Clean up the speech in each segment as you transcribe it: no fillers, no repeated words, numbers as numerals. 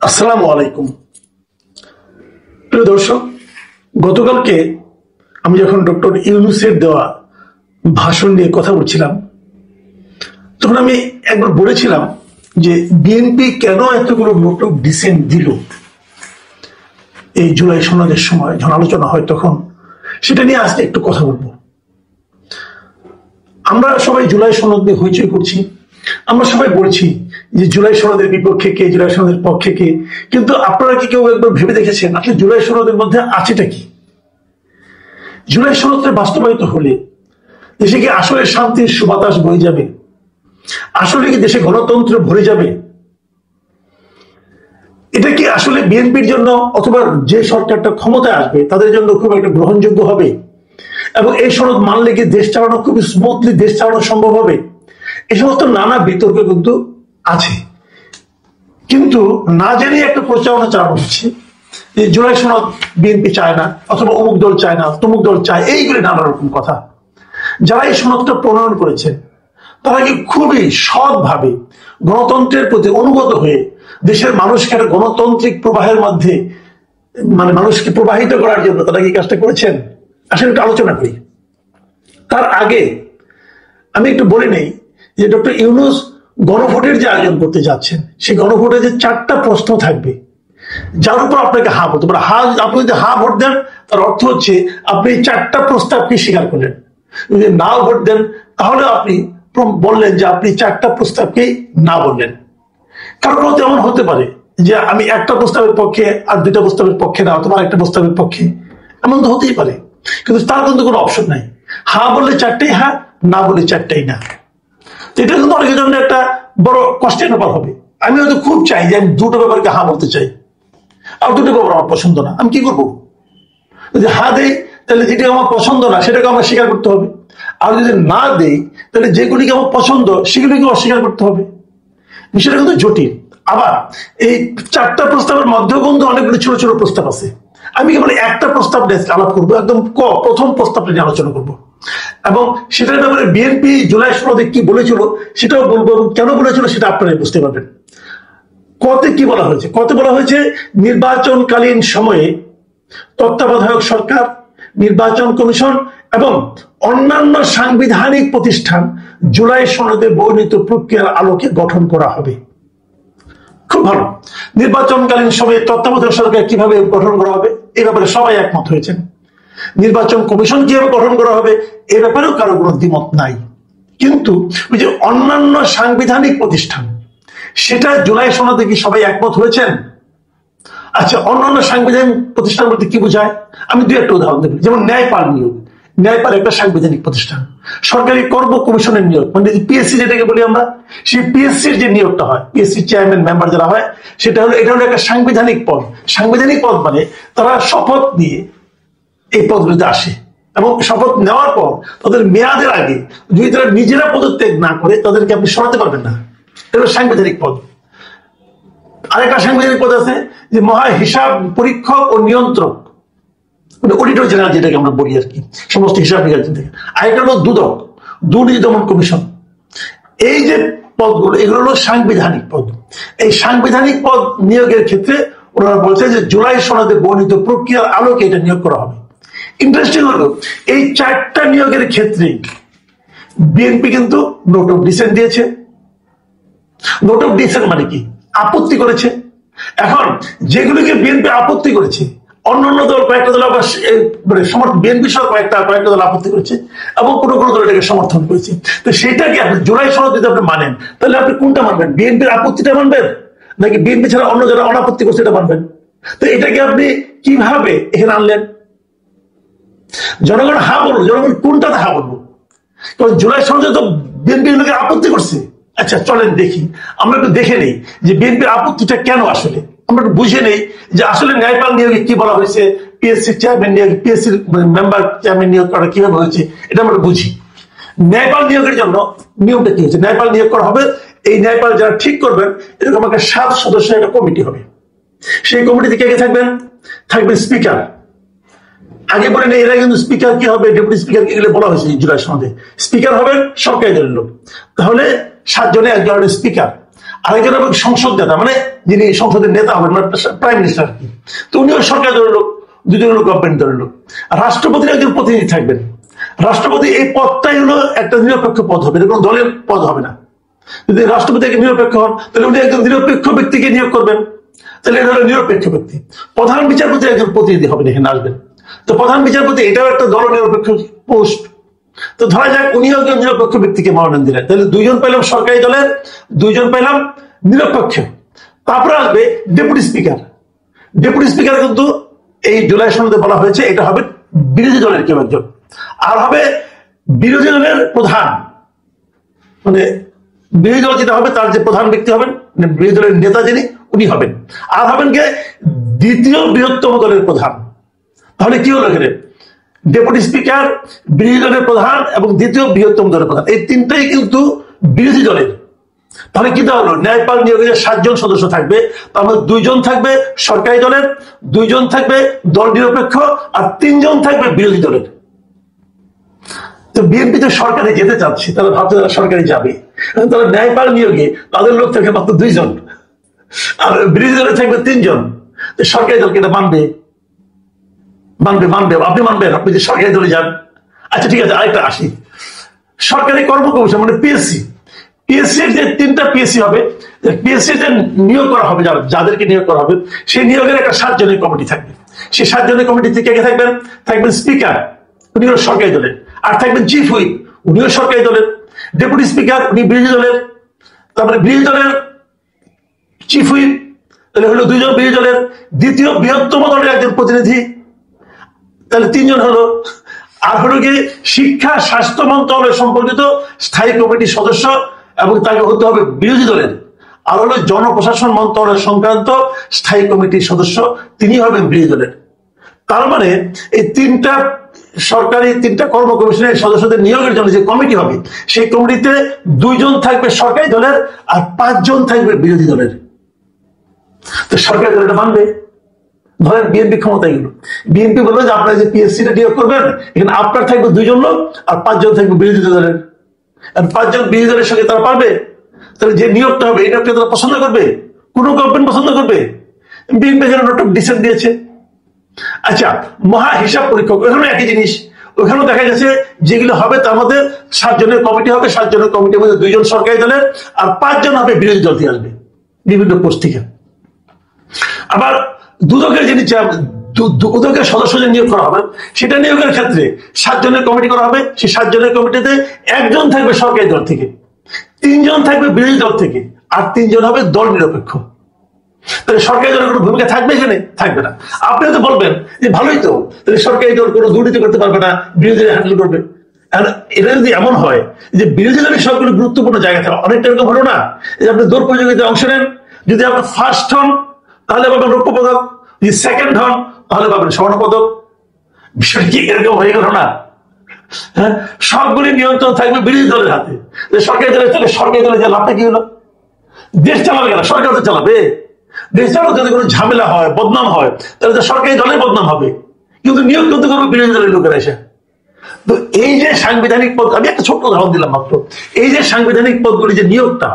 আসসালামু আলাইকুম। প্রিয় দর্শক, গতকালকে আমি যখন ডক্টর ইউনূসের দেওয়া ভাষণ নিয়ে কথা বলছিলাম, তখন আমি একবার বলেছিলাম যে বিএনপি কেন এতগুলো নোট অফ ডিসেন্ট দিল এই জুলাই সনদের সময় যখন আলোচনা হয়, তখন সেটা নিয়ে আজকে একটু কথা বলবো। আমরা সবাই জুলাই সনদ নিয়ে হইচই করছি, আমরা সবাই বলছি যে জুলাই সনদের বিপক্ষে কে, জুলাই সনদের পক্ষে কে, কিন্তু আপনারা কি কেউ একবার ভেবে দেখেছেন আসলে জুলাই সনদের মধ্যে আছেটা কি? জুলাই সনদটা বাস্তবায়িত হলে দেশে কি আসলে শান্তির সুবাতাস বয়ে যাবে? আসলে কি দেশে গণতন্ত্র ভরে যাবে? এটা কি আসলে বিএনপির জন্য অথবা যে সরকারটা ক্ষমতায় আসবে তাদের জন্য খুব একটা গ্রহণযোগ্য হবে? এবং এই সনদ মানলে কি দেশ চালানো খুবই স্মুথলি দেশ চালানো সম্ভব হবে? এই সমস্ত নানা বিতর্ক কিন্তু আছে, কিন্তু না জেনে একটা প্রচারণা চালানো হচ্ছে যে জুলাই সনদ বিএনপি চায় না, অথবা অমুক দল চায় না, তমুক দল চায়, এইগুলি নানা রকম কথা। যারা এই সনদটা প্রণয়ন করেছেন তারা কি খুবই সৎভাবে গণতন্ত্রের প্রতি অনুগত হয়ে দেশের মানুষকে একটা গণতান্ত্রিক প্রবাহের মধ্যে মানুষকে প্রবাহিত করার জন্য তারা কি কাজটা করেছেন? আসলে একটু আলোচনা করি। তার আগে আমি একটু বলে নেই যে ডক্টর ইউনূস গণভোটের যে আয়োজন করতে যাচ্ছেন, সেই গণভোটে যে 4টা প্রশ্ন থাকবে যার উপর আপনাকে হা বলতে পারে। আপনি যদি হা ভোট দেন তার অর্থ হচ্ছে আপনি এই 4টা প্রস্তাবকে স্বীকার করলেন। যদি না ভোট দেন তাহলে আপনি বললেন যে আপনি 4টা প্রস্তাবকেই না বললেন। কারণ তেমন হতে পারে যে আমি একটা প্রস্তাবের পক্ষে আর 2টা প্রস্তাবের পক্ষে না, অথবা একটা প্রস্তাবের পক্ষে, এমন তো হতেই পারে। কিন্তু তার কিন্তু কোনো অপশন নাই। হা বললে 4টাই হা, না বললে 4টাই না। এটা কিন্তু অনেকের জন্য একটা বড় কষ্টের ব্যাপার হবে। আমি হয়তো খুব চাই যে আমি 2টো ব্যাপারকে হা বলতে চাই, আর 2টো ব্যাপার আমার পছন্দ না, আমি কি করবো? যদি হা দেই তাহলে যেটা আমার পছন্দ না সেটাকে আমার স্বীকার করতে হবে, আর যদি না দেই তাহলে যেগুলিকে আমার পছন্দ সেগুলিকে অস্বীকার করতে হবে। বিষয়টা কিন্তু জটিল। আবার এই 4টা প্রস্তাবের মধ্যেও কিন্তু অনেকগুলো ছোট ছোট প্রস্তাব আছে। আমি কেবল একটা প্রস্তাব নিয়ে আলাপ করবো, একদম প্রথম প্রস্তাবটা নিয়ে আলোচনা করবো, এবং সেটার ব্যাপারে বিএনপি জুলাই সনদে কি বলেছিল সেটাও বলবো, এবং কেন বলেছিল সেটা আপনারাই বুঝতে পারবেন। কতে কি বলা হয়েছে? কতে বলা হয়েছে নির্বাচনকালীন সময়ে তত্ত্বাবধায়ক সরকার, নির্বাচন কমিশন এবং অন্যান্য সাংবিধানিক প্রতিষ্ঠান জুলাই সনদে বর্ণিত প্রক্রিয়ার আলোকে গঠন করা হবে। খুব ভালো। নির্বাচনকালীন সময়ে তত্ত্বাবধায়ক সরকার কিভাবে গঠন করা হবে এই ব্যাপারে সবাই একমত হয়েছেন। নির্বাচন কমিশন কিভাবে গঠন করা হবে এ ব্যাপারেও কারো কোনো দ্বিমত নাই। কিন্তু ওই যে অন্যান্য সাংবিধানিক প্রতিষ্ঠান, সেটা জুলাই সনদে কি সবাই একমত হয়েছেন? আচ্ছা, অন্যান্য সাংবিধানিক প্রতিষ্ঠান বলতে কি বোঝায়? আমি 2-একটা উদাহরণ দেব। যেমন ন্যায়পাল নিয়োগ। ন্যায়পাল একটা সাংবিধানিক প্রতিষ্ঠান। সরকারি কর্ম কমিশনের নিয়োগ, মানে পিএসসি যেটাকে বলি আমরা, সেই পিএসসির যে নিয়োগটা হয়, পিএসসি চেয়ারম্যান মেম্বার যারা হয়, এটা হলো একটা সাংবিধানিক পদ। সাংবিধানিক পদ মানে তারা শপথ নিয়ে এই পদগুলিতে আসে, এবং শপথ নেওয়ার পর তাদের মেয়াদের আগে যদি তারা নিজেরা পদত্যাগ না করে তাদেরকে আপনি সরাতে পারবেন না। এটা সাংবিধানিক পদ। আরেকটা সাংবিধানিক পদ আছে যে মহা হিসাব পরীক্ষক ও নিয়ন্ত্রক, মানে অডিটর জেনারেল যেটাকে আমরা বলি আর কি, সমস্ত হিসাব নিকাশ থেকে। আরেকটা হলো দুদক, দুর্নীতি দমন কমিশন। এই যে পদগুলো, এগুলো হলো সাংবিধানিক পদ। এই সাংবিধানিক পদ নিয়োগের ক্ষেত্রে ওনারা বলছে যে জুলাই সনদে বর্ণিত প্রক্রিয়ার আলোকে এটা নিয়োগ করা হবে। ইন্টারেস্টিং হলো এই 4টা নিয়োগের ক্ষেত্রে বিএনপি কিন্তু নোট অফ ডিসেন্ট দিয়েছে। নোট অফ ডিসেন্ট মানে কি? আপত্তি করেছে। এখন যেগুলিকে বিএনপি আপত্তি করেছে, অন্যান্য দল কয়েকটা দল আবার বিএনপি সহ কয়েকটা দল আপত্তি করেছে, এবং কোনো কোনো দল এটাকে সমর্থন করেছে। তো সেটাকে আপনি জুলাই সনদ যদি আপনি মানেন তাহলে আপনি কোনটা মানবেন? বিএনপির আপত্তিটা মানবেন, নাকি বিএনপি ছাড়া অন্য যারা অনাপত্তি করছে এটা মানবেন? তো এটাকে আপনি কিভাবে এখানে আনলেন? জনগণ হা বলবো, জনগণ কোনটাতে হা বলবো? কারণ জুলাই সনদে তো বিএনপি আপত্তি করছে। আচ্ছা চলেন দেখি, আমরা একটু দেখে নেই যে বিএনপির আপত্তিটা কেন। আসলে আমরা একটু বুঝে নেই যে আসলে ন্যায়পাল নিয়োগে কি বলা হয়েছে, পিএসসি চেয়ারম্যান নিয়োগ, পিএসসির মেম্বার চেয়ারম্যান নিয়োগ করা কিভাবে হয়েছে, এটা আমরা বুঝি। ন্যায়পাল নিয়োগের জন্য নিয়মটা কি হচ্ছে? ন্যায়পাল নিয়োগ করা হবে, এই ন্যায়পাল যারা ঠিক করবেন এরকম একটা 7 সদস্যের একটা কমিটি হবে। সেই কমিটিতে কে কে থাকবেন? থাকবেন স্পিকার। আগে বলে নেই, এরা কিন্তু স্পিকার কি হবে, ডেপুটি স্পিকার এগুলো বলা হয়েছে জুলাই সনদে। স্পিকার হবেন সরকারি দলের লোক, তাহলে 7 জনে 1 জনের স্পিকার। আরেকজন হবে সংসদ নেতা, মানে যিনি সংসদের নেতা হবেন, প্রাইম মিনিস্টার আর কি, তো উনিও সরকার দলের লোক, দুজন লোক গভর্নমেন্ট দলের লোক। রাষ্ট্রপতির একজন প্রতিনিধি থাকবেন। রাষ্ট্রপতি এই পদটাই হলো একটা নিরপেক্ষ পদ হবে, কোনো দলের পদ হবে না। যদি রাষ্ট্রপতি নিরপেক্ষ হন তাহলে উনি একজন নিরপেক্ষ ব্যক্তিকে নিয়োগ করবেন, তাহলে এটা হলো নিরপেক্ষ ব্যক্তি। প্রধান বিচারপতি একজন প্রতিনিধি হবেন, এখানে আসবেন। তো প্রধান বিচারপতি এটাও একটা দল নিরপেক্ষ পোস্ট। তো ধরা যাক উনিও একজন নিরপেক্ষ ব্যক্তিকে মনোনয়ন দিলেন, তাহলে দুইজন পেলাম সরকারি দলের, দুইজন পেলাম নিরপেক্ষ। তারপরে আসবে ডেপুটি স্পিকার। ডেপুটি স্পিকার কিন্তু এই জুলাই সনদে বলা হয়েছে এটা হবে বিরোধী দলের কেউ একজন, আর হবে বিরোধী দলের প্রধান, মানে বিরোধী দল যেটা হবে তার যে প্রধান ব্যক্তি হবেন, বিরোধী দলের নেতা যিনি উনি হবেন, আর হবেন কে দ্বিতীয় বৃহত্তম দলের প্রধান। তাহলে কি হলো এখানে? ডেপুটি স্পিকার, বিরোধী দলের প্রধান এবং দ্বিতীয় বৃহত্তম দলের প্রধান, এই তিনটাই কিন্তু বিরোধী দলের। তাহলে কি হলো? ন্যায়পাল নিয়োগের 7 জন সদস্য থাকবে, তার মধ্যে 2 জন থাকবে সরকারি দলের, 2 জন থাকবে দল নিরপেক্ষ, আর 3 জন থাকবে বিরোধী দলের। তো বিএনপি তো সরকারে যেতে চাচ্ছে, তারা ভাবছে তারা সরকারে যাবে, তারা ন্যায়পাল নিয়োগে তাদের লোক থাকবে মাত্র 2 জন, আর বিরোধী দলে থাকবে 3 জন। সরকারি দলকে এটা মানবে? মানবে? আপনি মানবেন? আপনি যে সরকারি দলে যান। আচ্ছা ঠিক আছে, আরেকটা আসি, সরকারি কর্ম কমিশন মানে পিএসসি। পিএসসির যে 3টা পিএসসি হবে, পিএসসি যে নিয়োগ করা হবে, যাদেরকে নিয়োগ করা হবে সেই নিয়োগের একটা 7 জনের কমিটি থাকবে। সেই 7 জনের কমিটি থেকে কে থাকবেন? থাকবেন স্পিকার, উনিও সরকারি দলের, আর থাকবেন চিফ হুইপ, উনিও সরকারি দলের, ডেপুটি স্পিকার উনি বিরোধী দলের, তারপরে বিরোধী দলের চিফ হুইপ, তাহলে হলো 2 জন বিরোধী দলের, দ্বিতীয় বৃহত্তম দলের একজন প্রতিনিধি, তাহলে 3 জন হলো। আর হলো কি শিক্ষা স্বাস্থ্য মন্ত্রণালয় সম্পর্কিত স্থায়ী কমিটির সদস্য, এবং তাকে হতে হবে বিরোধী দলের। আর হলো জনপ্রশাসন মন্ত্রণালয় সংক্রান্ত স্থায়ী কমিটির সদস্য, তিনি হবেন বিরোধী দলের। তার মানে এই 3টা সরকারি 3টা কর্ম কমিশনের সদস্যদের নিয়োগের জন্য যে কমিটি হবে, সেই কমিটিতে 2 জন থাকবে সরকারি দলের আর 5 জন থাকবে বিরোধী দলের। তো সরকারি দল এটা মানবে? ধরেন বিএনপি ক্ষমতায় গেল, বিএনপি বললো যে আপনারা যে পিএসসিটা নিয়োগ করবেন এখানে আপনার থাকবে 2 জন লোক আর 5 জন থাকবে বিরোধী দলের, আর 5 জন বিরোধী দলের সঙ্গে তারা পারবে? তাহলে যে নিয়োগটা হবে এই নিয়োগটা তারা পছন্দ করবে? কোন গভর্নমেন্ট পছন্দ করবে? বিএনপি যেন নোট অফ ডিসেন্ট দিয়েছে। আচ্ছা, মহা হিসাব পরীক্ষক, ওখানে একই জিনিস, ওখানেও দেখা গেছে যেগুলো হবে তার মধ্যে 7 জনের কমিটি হবে, 7 জনের কমিটির মধ্যে 2 জন সরকারি দলের আর 5 জন হবে বিরোধী দল থেকে আসবে বিভিন্ন পোস্ট থেকে। আবার দুদকের যিনি দুদকের সদস্য যে নিয়োগ করা হবে সেটা নিয়োগের ক্ষেত্রে 7 জনের কমিটি করা হবে, সেই 7 জনের কমিটিতে 1 জন থাকবে সরকারি দল থেকে, 3 জন থাকবে বিরোধী দল থেকে, আর 3 জন হবে দল নিরপেক্ষ। তাহলে সরকারি দলের কোনো ভূমিকা থাকবে এখানে? থাকবে না। আপনি তো বলবেন যে ভালোই তো, তাহলে সরকারি দল কোনো দুর্নীতি করতে পারবে না, বিরোধীরা হ্যান্ডেল করবে। এটা যদি এমন হয় যে বিরোধী দলের সবগুলো গুরুত্বপূর্ণ জায়গা থাকে, অনেকটা এরকম হলো না যে আপনি দৌড় প্রতিযোগিতায় অংশ নেন, যদি আপনি ফার্স্ট হন তাহলে পাবেন রৌপ্য পদক, যদি সেকেন্ড হন তাহলে পাবেন স্বর্ণ পদক। বিষয়টা কি এরকম হয়ে গেল না? হ্যাঁ, সবগুলি নিয়ন্ত্রণ থাকবে বিরোধী দলের হাতে। সরকারি দলের থেকে সরকারি দলের যে লাভটা কি হলো? দেশ চালাবে কেন? সরকার তো চালাবে। দেশ চালাতে যদি কোনো ঝামেলা হয়, বদনাম হয়, তাহলে তো সরকারি দলের বদনাম হবে, কিন্তু নিয়োগ করতে করবে বিরোধী দলের লোকেরা এসে। তো এই যে সাংবিধানিক পদ, আমি একটা ছোট্ট উদাহরণ দিলাম মাত্র, এই যে সাংবিধানিক পদগুলি যে নিয়োগটা,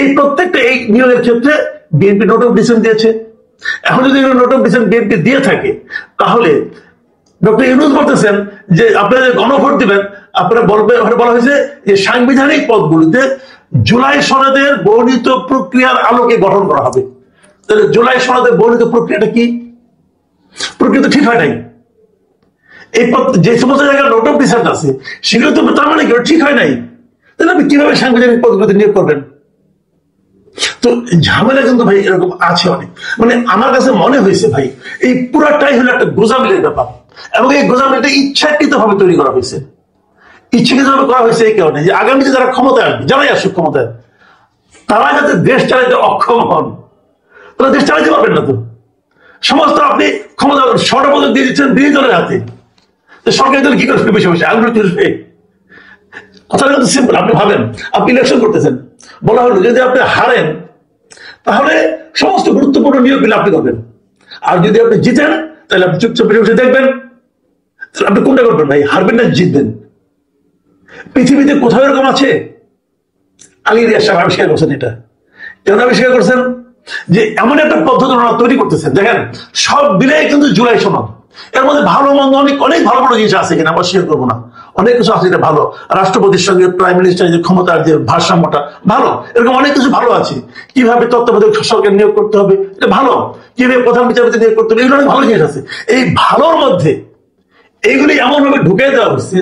এই প্রত্যেকটা এই নিয়োগের ক্ষেত্রে বিএনপি নোট অফ ডিসেন্ট দিয়েছে। এখন যদি নোট অফ ডিসেন্ট বিএনপি দিয়ে থাকে তাহলে ডক্টর ইউনূস বলতেছেন যে আপনারা যে গণভোট দিবেন, আপনারা বলবেন, বলা হয়েছে যে সাংবিধানিক পদগুলিতে জুলাই সনদের বর্ণিত প্রক্রিয়ার আলোকে গঠন করা হবে। তাহলে জুলাই সনদের বর্ণিত প্রক্রিয়াটা কি? প্রক্রিয়া তো ঠিক হয় নাই। এই যে সমস্ত জায়গায় নোট অফ ডিসেন্ট আছে সেগুলো তো তার মানে ঠিক হয় নাই, তাহলে আপনি কিভাবে সাংবিধানিক পদগুলিতে নিয়োগ করবেন? তো ঝামেলা কিন্তু ভাই এরকম আছে অনেক। মানে আমার কাছে মনে হয়েছে ভাই এই পুরাটাই হলো একটা গোজামিলের ব্যাপার, এবং এই গোজামিলটা ইচ্ছাকৃত ভাবে তৈরি করা হয়েছে। ইচ্ছাকৃত ভাবে করা হয়েছে এই কারণে যে আগামীতে যারা ক্ষমতায় আসবে, যারাই আসুক ক্ষমতায়, তারা যাতে দেশ চালাইতে অক্ষম হন, তারা দেশ চালাইতে পারবেন না। তো সমস্ত আপনি ক্ষমতা স্বর্ণপদক দিয়ে দিচ্ছেন বিরোধী দলের হাতে, সরকারি দল কি করবে? বসে বসে আগ্রহ চলবে। কথাটা কিন্তু সিম্পল। আপনি ভাবেন আপনি ইলেকশন করতেছেন, বলা হলো যদি আপনি হারেন তাহলে সমস্ত গুরুত্বপূর্ণ নিয়োগগুলো আপনি করবেন, আর যদি আপনি জিতেন তাহলে আপনি চুপচাপ বসে দেখবেন। আপনি কোনটা করবেন ভাই? হারবেন না জিতবেন? পৃথিবীতে কোথাও এরকম আছে? আলী রিয়াজ সাহেব আবিষ্কার করছেন এটা। কেন আবিষ্কার করছেন? যে এমন একটা পদ্ধতি ওনারা তৈরি করতেছেন, দেখেন সব মিলে কিন্তু জুলাই সনদ, এর মধ্যে ভালো মন্দ অনেক অনেক ভালো ভালো জিনিস আছে কিনা আমরা শেয়ার করবো না, অনেক কিছু আছে এটা ভালো, রাষ্ট্রপতির সঙ্গে প্রাইম মিনিস্টার যে ক্ষমতার যে ভারসাম্যটা ভালো, এরকম অনেক কিছু ভালো আছে। কিভাবে তত্ত্বাবধায়ক সরকার নিয়োগ করতে হবে এটা ভালো, কিভাবে প্রধান বিচারপতি নিয়োগ করতে হবে এগুলো অনেক ভালো জিনিস আছে। এই ভালোর মধ্যে এইগুলি এমন ভাবে ঢুকিয়ে দেওয়া হচ্ছে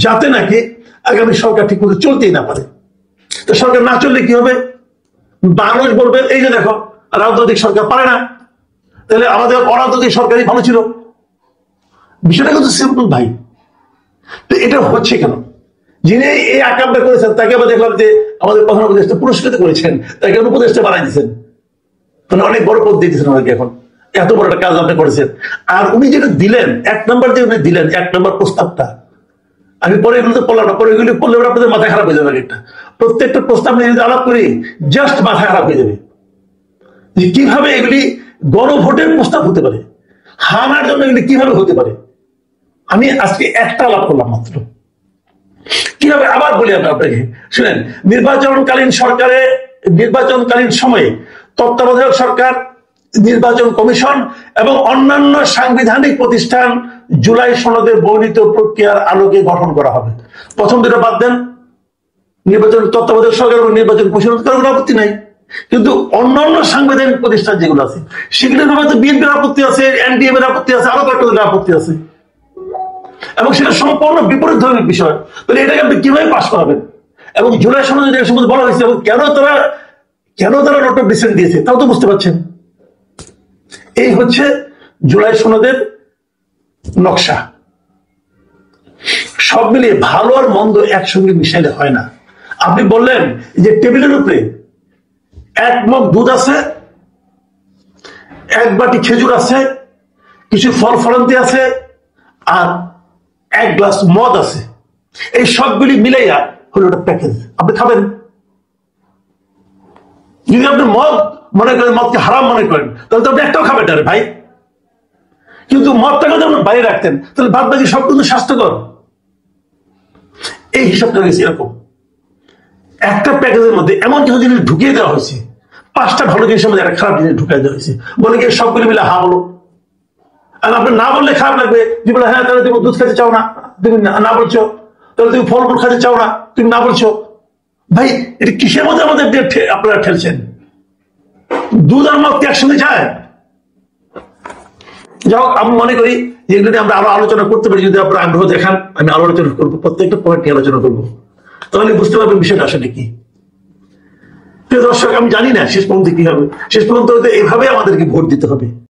যাতে নাকি আগামী সরকার ঠিক মতো চলতেই না পারে। তো সরকার না চললে কি হবে, মানুষ বলবে এই যে দেখো রাজনৈতিক সরকার পারে না, তাহলে আমাদের অরাজনৈতিক সরকারই ভালো ছিল। বিষয়টা কিন্তু সিম্পল ভাই। তো এটা হচ্ছে কেন, যিনি এই আকামটা করেছেন তাকে আমরা দেখলাম যে আমাদের প্রধান উপদেষ্টা পুরস্কৃত করেছেন, তাকে উপদেষ্টা বানাই দিয়েছেন, মানে অনেক বড় পদ দিয়ে দিয়েছেন ওনাকে, এখন এত বড় একটা কাজ আপনি করেছেন। আর উনি যেটা দিলেন এক নম্বর, যে উনি দিলেন এক নম্বর প্রস্তাবটা, আমি পরে এগুলো পড়লাম না, পরে এগুলি পড়লে আপনাদের মাথা খারাপ হয়ে যাবে। একটা প্রত্যেকটা প্রস্তাব নিয়ে যদি আলাপ করি জাস্ট মাথা খারাপ হয়ে যাবে, যে কিভাবে এগুলি গণভোটের প্রস্তাব হতে পারে, হানার জন্য এগুলি কিভাবে হতে পারে। আমি আজকে একটা আলাপ করলাম মাত্র, কিভাবে আবার বলি আপনাকে শুনেন। নির্বাচনকালীন সময়ে তত্ত্বাবধায়ক সরকার, নির্বাচন কমিশন এবং অন্যান্য সাংবিধানিক প্রতিষ্ঠান জুলাই সনদে বর্ণিত প্রক্রিয়ার আলোকে গঠন করা হবে। প্রথম দুটো বাদ দেন, নির্বাচন তত্ত্বাবধায়ক সরকার এবং নির্বাচন কমিশন কোনো আপত্তি নাই, কিন্তু অন্যান্য সাংবিধানিক প্রতিষ্ঠান যেগুলো আছে সেগুলোর ব্যাপারে বিএনপির আপত্তি আছে, এনডিএম এর আপত্তি আছে, আরো কয়েকটা আপত্তি আছে, এবং সেটা সম্পূর্ণ বিপরীত ধরনের বিষয়। তাহলে এটাকে আপনি কিভাবে পাস করাবেন? এবং জুলাই সনদে সম্বন্ধে বলা হয়েছে এবং কেন তারা নোট অফ ডিসেন্ট দিয়েছে তাও তো বুঝতে পারছেন। এই হচ্ছে জুলাই সনদের নকশা। সব মিলিয়ে ভালো আর মন্দ একসঙ্গে মিশাইলে হয় না। আপনি বললেন যে টেবিলের উপরে এক মগ দুধ আছে, এক বাটি খেজুর আছে, কিছু ফল ফলান্তি আছে, আর এক গ্লাস মদ আছে, এই সবগুলি মিলাইয়া হলো একটা প্যাকেজ। আপনি খাবেন, যদি আপনি মদ মনে করেন, মদকে হারাম মনে করেন, তাহলে তো আপনি একটাও খাবেন না ভাই। কিন্তু মদটাকে যদি আপনি বাইরে রাখতেন তাহলে বাদ বাকি সব কিন্তু স্বাস্থ্যকর। এই হিসাবটা গেছে এরকম, একটা প্যাকেজের মধ্যে এমন কিছু জিনিস ঢুকিয়ে দেওয়া হয়েছে, 5টা ভালো জিনিসের মধ্যে একটা খারাপ জিনিস ঢুকিয়ে দেওয়া হয়েছে, বলে কি সবগুলি মিলে হা বলো। আর আপনি না বললে খারাপ লাগবে, যে বলে হ্যাঁ তাহলে তুমি দুধ খেতে চাও না, তুমি না বলছো, তাহলে তুমি ফল ফুল খেতে চাও না, তুমি না বলছো। ভাই এটা কিসের মধ্যে আমাদের আপনারা ঠেলছেন? দুধ আর মদ একসঙ্গে যায়? যাই হোক, আমি মনে করি যে এগুলো আমরা আরো আলোচনা করতে পারি, যদি আপনারা আগ্রহ দেখান আমি আরো আলোচনা করবো, প্রত্যেকটা পয়েন্ট নিয়ে আলোচনা করবো, তাহলে বুঝতে পারবেন বিষয়টা আসলে কি। দর্শক আমি জানি না শেষ পর্যন্ত কি হবে, শেষ পর্যন্ত এভাবে আমাদেরকে ভোট দিতে হবে।